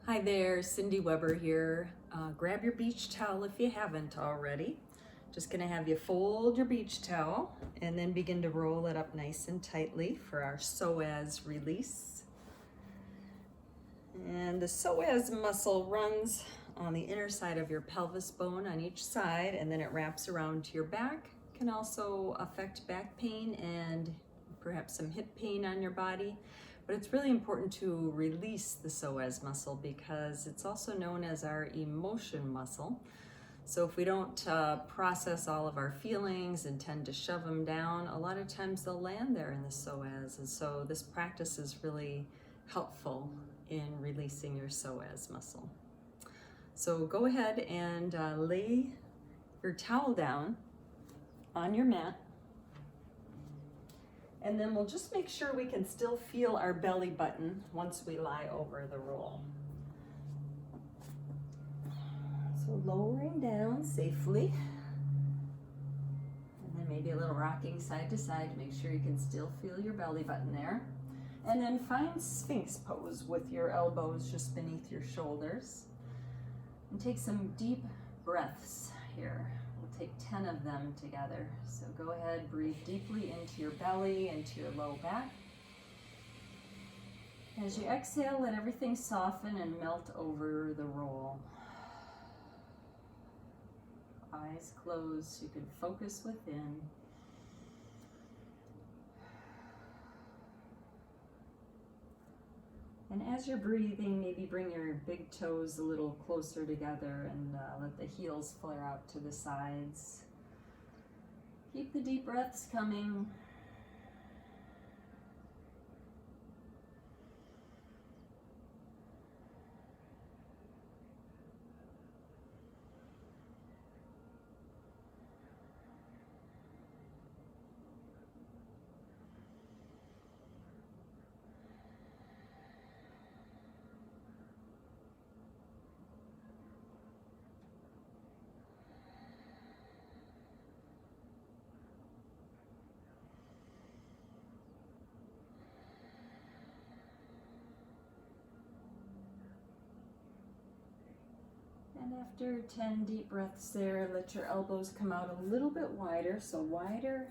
Hi there, Cindy Weber here. Grab your beach towel if you haven't already. Just gonna have you fold your beach towel and then begin to roll it up nice and tightly for our psoas release. And the psoas muscle runs on the inner side of your pelvis bone on each side, and then it wraps around to your back. Can also affect back pain and perhaps some hip pain on your body. But it's really important to release the psoas muscle because it's also known as our emotion muscle. So if we don't process all of our feelings and tend to shove them down, a lot of times they'll land there in the psoas. And so this practice is really helpful in releasing your psoas muscle. So go ahead and lay your towel down on your mat. And then we'll just make sure we can still feel our belly button once we lie over the roll. So lowering down safely. And then maybe a little rocking side to side to make sure you can still feel your belly button there. And then find Sphinx pose with your elbows just beneath your shoulders. And take some deep breaths here. We'll take 10 of them together. So go ahead, breathe deeply into your belly, into your low back. As you exhale, let everything soften and melt over the roll. Eyes closed, so you can focus within. And as you're breathing, maybe bring your big toes a little closer together and let the heels flare out to the sides. Keep the deep breaths coming. And after 10 deep breaths there, let your elbows come out a little bit wider, so wider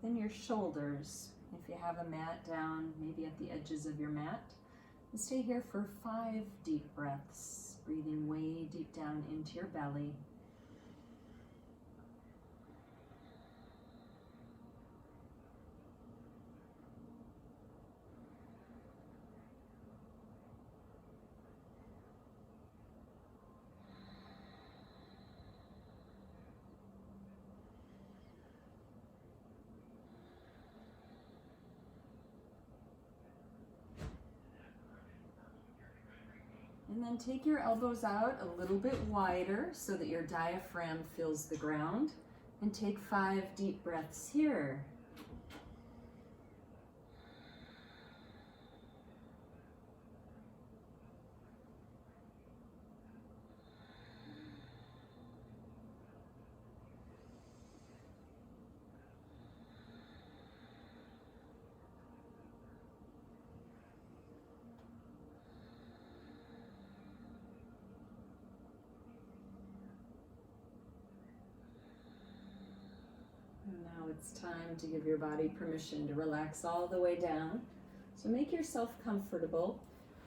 than your shoulders. If you have a mat down, maybe at the edges of your mat. And stay here for 5 deep breaths, breathing way deep down into your belly. And then take your elbows out a little bit wider so that your diaphragm fills the ground. And take 5 deep breaths here. Now it's time to give your body permission to relax all the way down. So make yourself comfortable.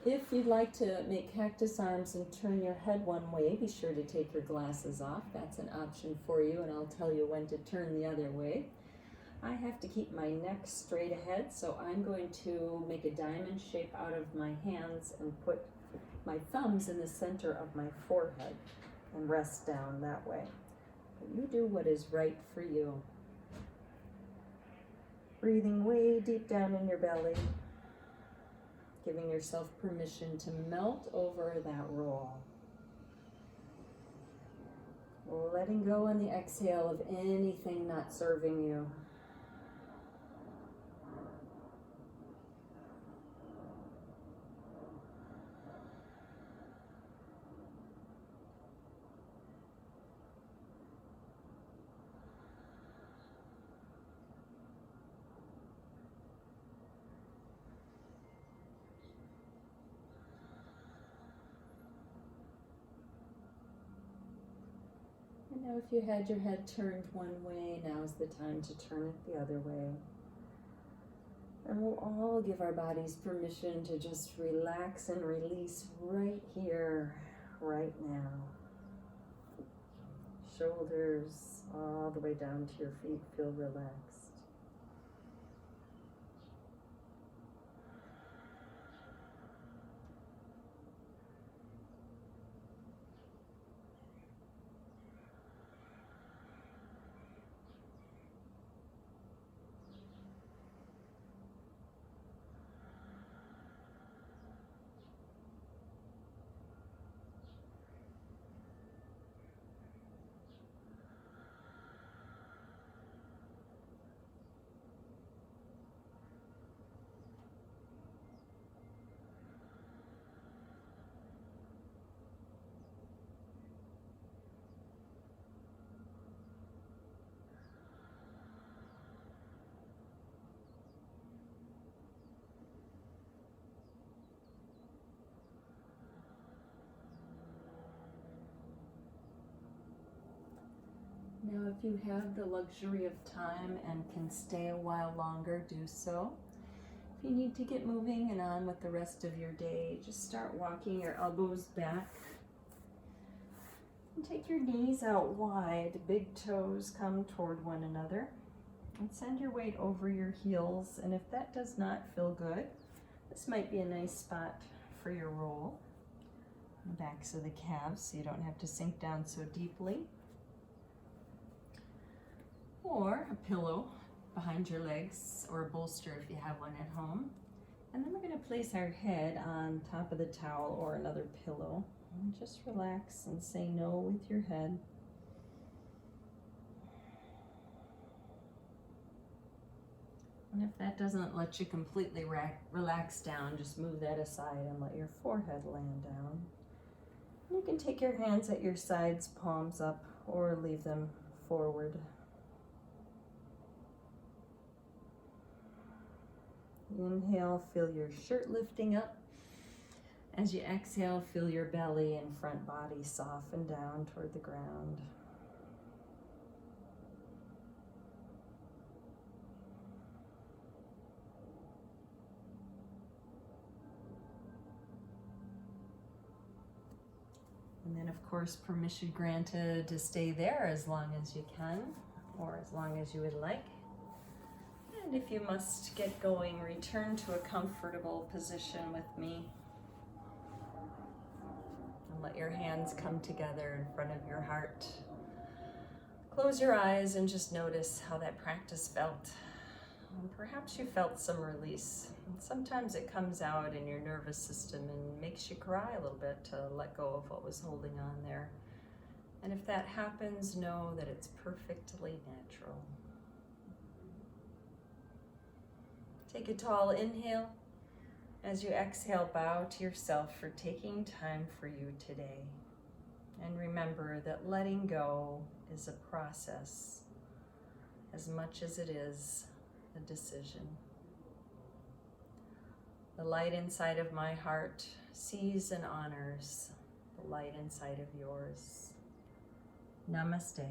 If you'd like to make cactus arms and turn your head one way, be sure to take your glasses off. That's an option for you, and I'll tell you when to turn the other way. I have to keep my neck straight ahead, so I'm going to make a diamond shape out of my hands and put my thumbs in the center of my forehead and rest down that way. But you do what is right for you. Breathing way deep down in your belly, giving yourself permission to melt over that roll. Letting go on the exhale of anything not serving you. Now if you had your head turned one way, now's the time to turn it the other way. And we'll all give our bodies permission to just relax and release right here, right now. Shoulders all the way down to your feet feel relaxed. Now, if you have the luxury of time and can stay a while longer, do so. If you need to get moving and on with the rest of your day, just start walking your elbows back. And take your knees out wide, big toes come toward one another. And send your weight over your heels. And if that does not feel good, this might be a nice spot for your roll. The backs of the calves so you don't have to sink down so deeply. Or a pillow behind your legs, or a bolster if you have one at home. And then we're going to place our head on top of the towel or another pillow. And just relax and say no with your head. And if that doesn't let you completely relax down, just move that aside and let your forehead land down. And you can take your hands at your sides, palms up, or leave them forward. Inhale, feel your shirt lifting up. As you exhale, feel your belly and front body soften down toward the ground. And then, of course, permission granted to stay there as long as you can, or as long as you would like. And if you must get going, return to a comfortable position with me. And let your hands come together in front of your heart. Close your eyes and just notice how that practice felt. And perhaps you felt some release. And sometimes it comes out in your nervous system and makes you cry a little bit to let go of what was holding on there. And if that happens, know that it's perfectly natural. Take a tall inhale. As you exhale, bow to yourself for taking time for you today. And remember that letting go is a process as much as it is a decision. The light inside of my heart sees and honors the light inside of yours. Namaste.